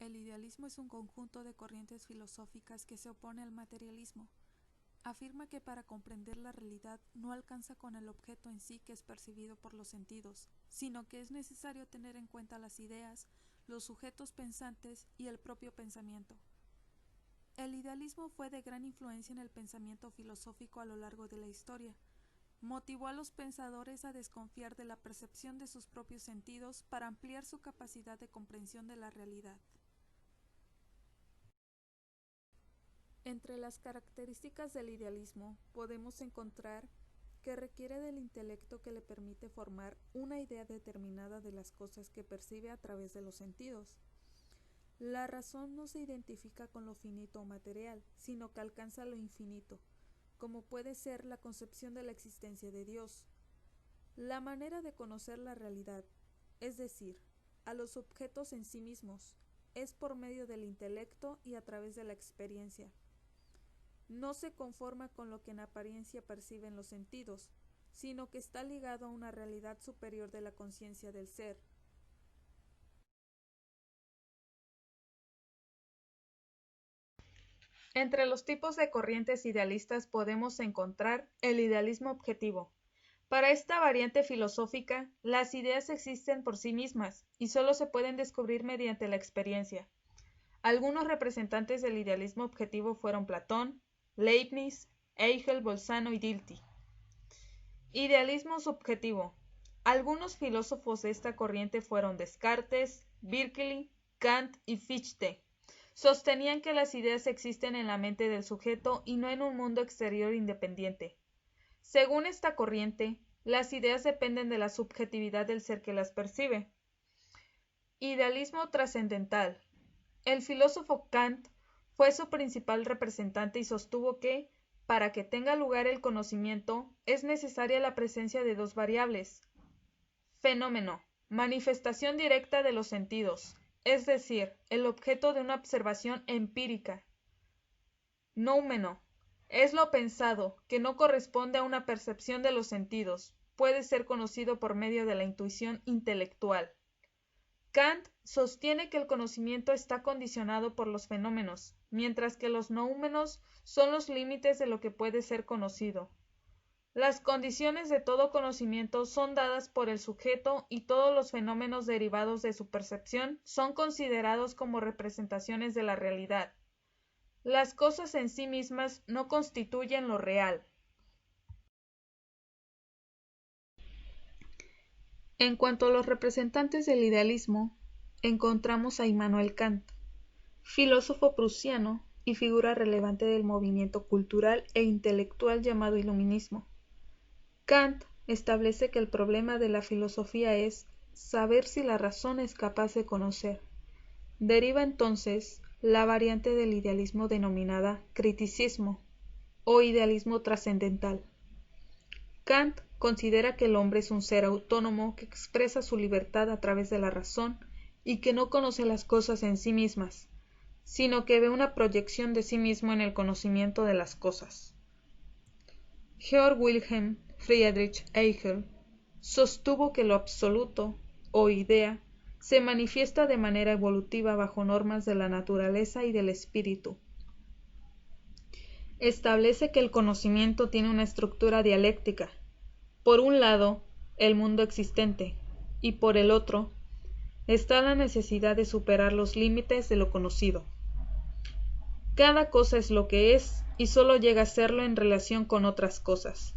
El idealismo es un conjunto de corrientes filosóficas que se opone al materialismo. Afirma que para comprender la realidad no alcanza con el objeto en sí que es percibido por los sentidos, sino que es necesario tener en cuenta las ideas, los sujetos pensantes y el propio pensamiento. El idealismo fue de gran influencia en el pensamiento filosófico a lo largo de la historia. Motivó a los pensadores a desconfiar de la percepción de sus propios sentidos para ampliar su capacidad de comprensión de la realidad. Entre las características del idealismo podemos encontrar que requiere del intelecto que le permite formar una idea determinada de las cosas que percibe a través de los sentidos. La razón no se identifica con lo finito o material, sino que alcanza lo infinito, como puede ser la concepción de la existencia de Dios. La manera de conocer la realidad, es decir, a los objetos en sí mismos, es por medio del intelecto y a través de la experiencia. No se conforma con lo que en apariencia perciben los sentidos, sino que está ligado a una realidad superior de la conciencia del ser. Entre los tipos de corrientes idealistas podemos encontrar el idealismo objetivo. Para esta variante filosófica, las ideas existen por sí mismas y solo se pueden descubrir mediante la experiencia. Algunos representantes del idealismo objetivo fueron Platón, Leibniz, Hegel, Bolzano y Dilthey. Idealismo subjetivo. Algunos filósofos de esta corriente fueron Descartes, Berkeley, Kant y Fichte. Sostenían que las ideas existen en la mente del sujeto y no en un mundo exterior independiente. Según esta corriente, las ideas dependen de la subjetividad del ser que las percibe. Idealismo trascendental. El filósofo Kant fue su principal representante y sostuvo que, para que tenga lugar el conocimiento, es necesaria la presencia de dos variables. Fenómeno, manifestación directa de los sentidos, es decir, el objeto de una observación empírica. Noumeno, es lo pensado, que no corresponde a una percepción de los sentidos, puede ser conocido por medio de la intuición intelectual. Kant sostiene que el conocimiento está condicionado por los fenómenos, mientras que los noúmenos son los límites de lo que puede ser conocido. Las condiciones de todo conocimiento son dadas por el sujeto y todos los fenómenos derivados de su percepción son considerados como representaciones de la realidad. Las cosas en sí mismas no constituyen lo real. En cuanto a los representantes del idealismo, encontramos a Immanuel Kant, filósofo prusiano y figura relevante del movimiento cultural e intelectual llamado Iluminismo. Kant establece que el problema de la filosofía es saber si la razón es capaz de conocer. Deriva entonces la variante del idealismo denominada criticismo o idealismo trascendental. Kant considera que el hombre es un ser autónomo que expresa su libertad a través de la razón y que no conoce las cosas en sí mismas, sino que ve una proyección de sí mismo en el conocimiento de las cosas. Georg Wilhelm Friedrich Hegel sostuvo que lo absoluto, o idea, se manifiesta de manera evolutiva bajo normas de la naturaleza y del espíritu. Establece que el conocimiento tiene una estructura dialéctica. Por un lado, el mundo existente, y por el otro, está la necesidad de superar los límites de lo conocido. Cada cosa es lo que es, y solo llega a serlo en relación con otras cosas.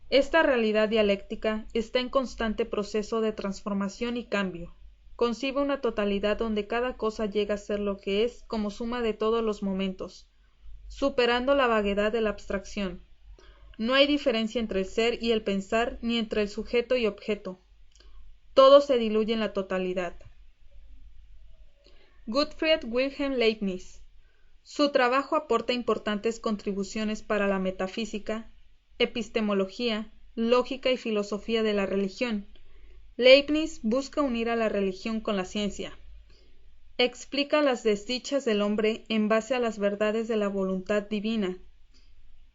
Esta realidad dialéctica está en constante proceso de transformación y cambio. Concibe una totalidad donde cada cosa llega a ser lo que es como suma de todos los momentos, superando la vaguedad de la abstracción. No hay diferencia entre el ser y el pensar, ni entre el sujeto y objeto. Todo se diluye en la totalidad. Gottfried Wilhelm Leibniz. Su trabajo aporta importantes contribuciones para la metafísica, epistemología, lógica y filosofía de la religión. Leibniz busca unir a la religión con la ciencia. Explica las desdichas del hombre en base a las verdades de la voluntad divina.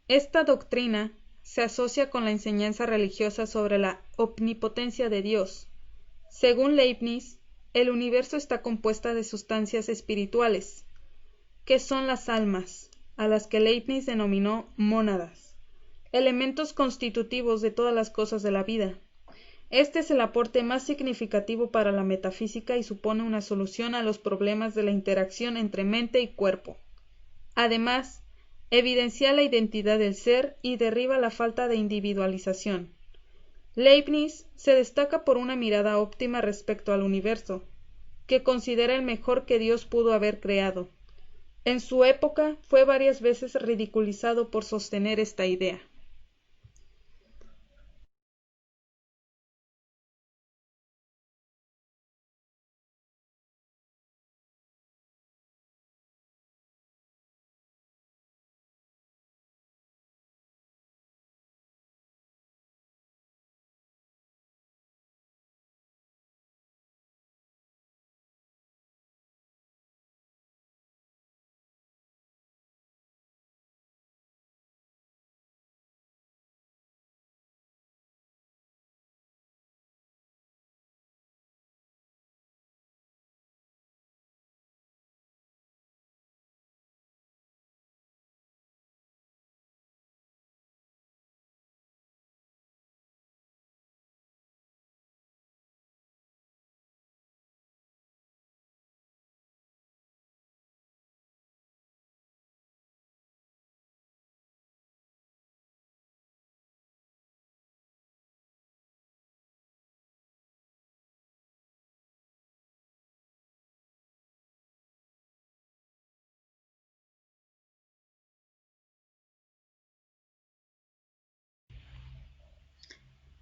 Esta doctrina se asocia con la enseñanza religiosa sobre la omnipotencia de Dios. Según Leibniz, el universo está compuesto de sustancias espirituales, que son las almas, a las que Leibniz denominó mónadas, elementos constitutivos de todas las cosas de la vida. Este es el aporte más significativo para la metafísica y supone una solución a los problemas de la interacción entre mente y cuerpo. Además, evidencia la identidad del ser y derriba la falta de individualización. Leibniz se destaca por una mirada óptima respecto al universo, que considera el mejor que Dios pudo haber creado. En su época fue varias veces ridiculizado por sostener esta idea.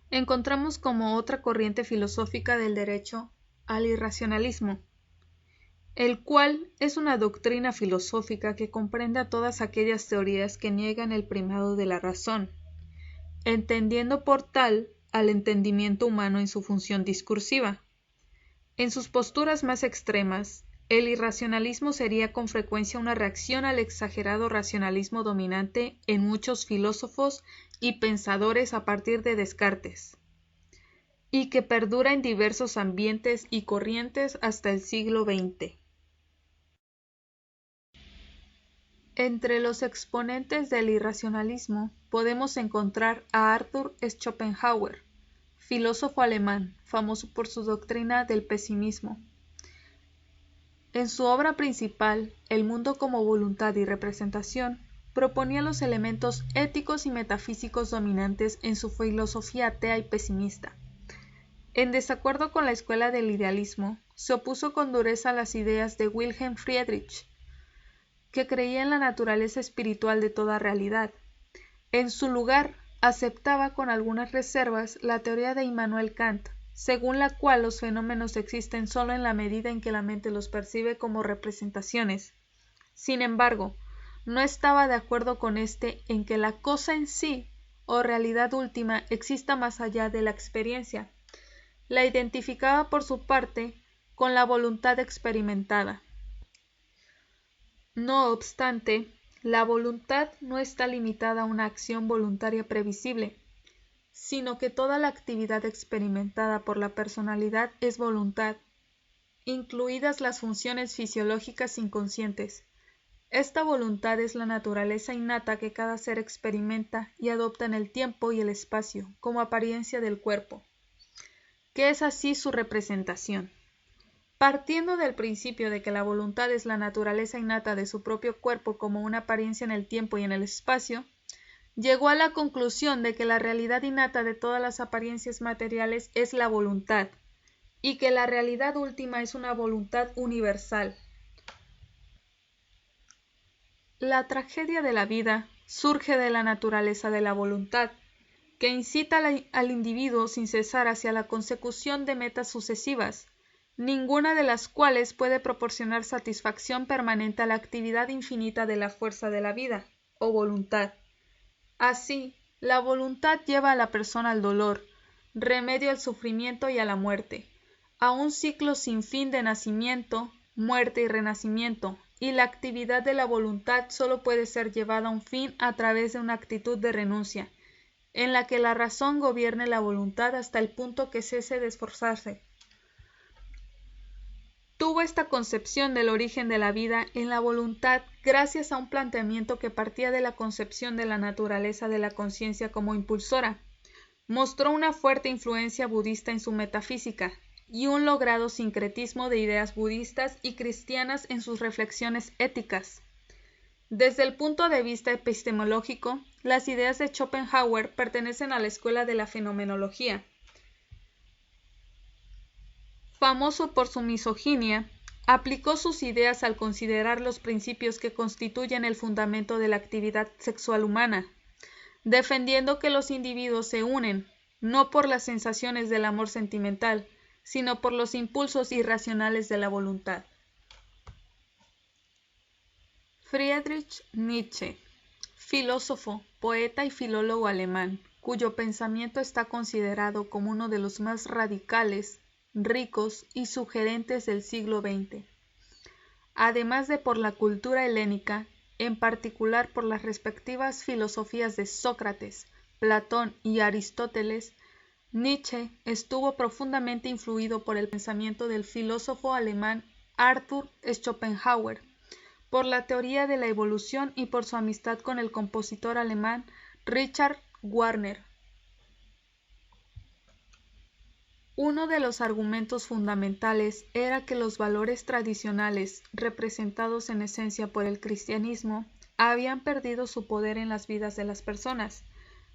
Encontramos como otra corriente filosófica del derecho al irracionalismo, el cual es una doctrina filosófica que comprende a todas aquellas teorías que niegan el primado de la razón, entendiendo por tal al entendimiento humano en su función discursiva. En sus posturas más extremas, el irracionalismo sería con frecuencia una reacción al exagerado racionalismo dominante en muchos filósofos y pensadores a partir de Descartes, y que perdura en diversos ambientes y corrientes hasta el siglo XX. Entre los exponentes del irracionalismo podemos encontrar a Arthur Schopenhauer, filósofo alemán, famoso por su doctrina del pesimismo. En su obra principal, El mundo como voluntad y representación, proponía los elementos éticos y metafísicos dominantes en su filosofía atea y pesimista. En desacuerdo con la escuela del idealismo, se opuso con dureza a las ideas de Wilhelm Friedrich, que creía en la naturaleza espiritual de toda realidad. En su lugar, aceptaba con algunas reservas la teoría de Immanuel Kant, según la cual los fenómenos existen solo en la medida en que la mente los percibe como representaciones. Sin embargo, no estaba de acuerdo con éste en que la cosa en sí, o realidad última, exista más allá de la experiencia. La identificaba por su parte con la voluntad experimentada. No obstante, la voluntad no está limitada a una acción voluntaria previsible, sino que toda la actividad experimentada por la personalidad es voluntad, incluidas las funciones fisiológicas inconscientes. Esta voluntad es la naturaleza innata que cada ser experimenta y adopta en el tiempo y el espacio, como apariencia del cuerpo, que es así su representación. Partiendo del principio de que la voluntad es la naturaleza innata de su propio cuerpo como una apariencia en el tiempo y en el espacio, llegó a la conclusión de que la realidad innata de todas las apariencias materiales es la voluntad, y que la realidad última es una voluntad universal. La tragedia de la vida surge de la naturaleza de la voluntad, que incita al individuo sin cesar hacia la consecución de metas sucesivas, ninguna de las cuales puede proporcionar satisfacción permanente a la actividad infinita de la fuerza de la vida, o voluntad. Así, la voluntad lleva a la persona al dolor, remedio al sufrimiento y a la muerte, a un ciclo sin fin de nacimiento, muerte y renacimiento, y la actividad de la voluntad solo puede ser llevada a un fin a través de una actitud de renuncia, en la que la razón gobierne la voluntad hasta el punto que cese de esforzarse. Tuvo esta concepción del origen de la vida en la voluntad gracias a un planteamiento que partía de la concepción de la naturaleza de la conciencia como impulsora. Mostró una fuerte influencia budista en su metafísica y un logrado sincretismo de ideas budistas y cristianas en sus reflexiones éticas. Desde el punto de vista epistemológico, las ideas de Schopenhauer pertenecen a la escuela de la fenomenología. Famoso por su misoginia, aplicó sus ideas al considerar los principios que constituyen el fundamento de la actividad sexual humana, defendiendo que los individuos se unen, no por las sensaciones del amor sentimental, sino por los impulsos irracionales de la voluntad. Friedrich Nietzsche, filósofo, poeta y filólogo alemán, cuyo pensamiento está considerado como uno de los más radicales, ricos y sugerentes del siglo XX. Además de por la cultura helénica, en particular por las respectivas filosofías de Sócrates, Platón y Aristóteles, Nietzsche estuvo profundamente influido por el pensamiento del filósofo alemán Arthur Schopenhauer, por la teoría de la evolución y por su amistad con el compositor alemán Richard Wagner. Uno de los argumentos fundamentales era que los valores tradicionales, representados en esencia por el cristianismo, habían perdido su poder en las vidas de las personas,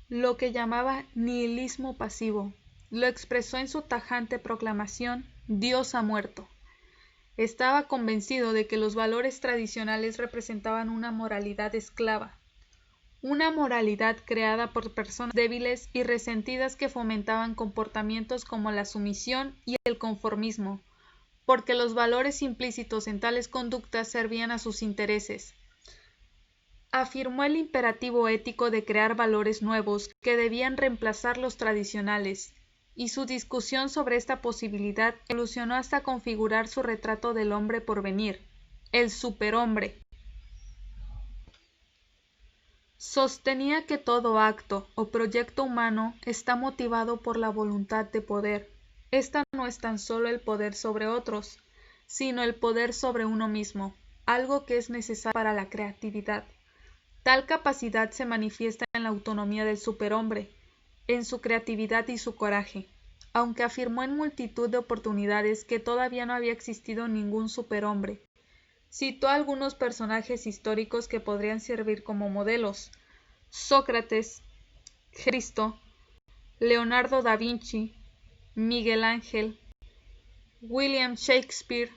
lo que llamaba nihilismo pasivo. Lo expresó en su tajante proclamación: Dios ha muerto. Estaba convencido de que los valores tradicionales representaban una moralidad esclava, una moralidad creada por personas débiles y resentidas que fomentaban comportamientos como la sumisión y el conformismo, porque los valores implícitos en tales conductas servían a sus intereses. Afirmó el imperativo ético de crear valores nuevos que debían reemplazar los tradicionales, y su discusión sobre esta posibilidad evolucionó hasta configurar su retrato del hombre por venir, el superhombre. Sostenía que todo acto o proyecto humano está motivado por la voluntad de poder. Esta no es tan solo el poder sobre otros, sino el poder sobre uno mismo, algo que es necesario para la creatividad. Tal capacidad se manifiesta en la autonomía del superhombre, en su creatividad y su coraje, aunque afirmó en multitud de oportunidades que todavía no había existido ningún superhombre. Citó a algunos personajes históricos que podrían servir como modelos: Sócrates, Cristo, Leonardo da Vinci, Miguel Ángel, William Shakespeare,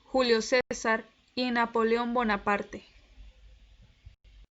Julio César y Napoleón Bonaparte.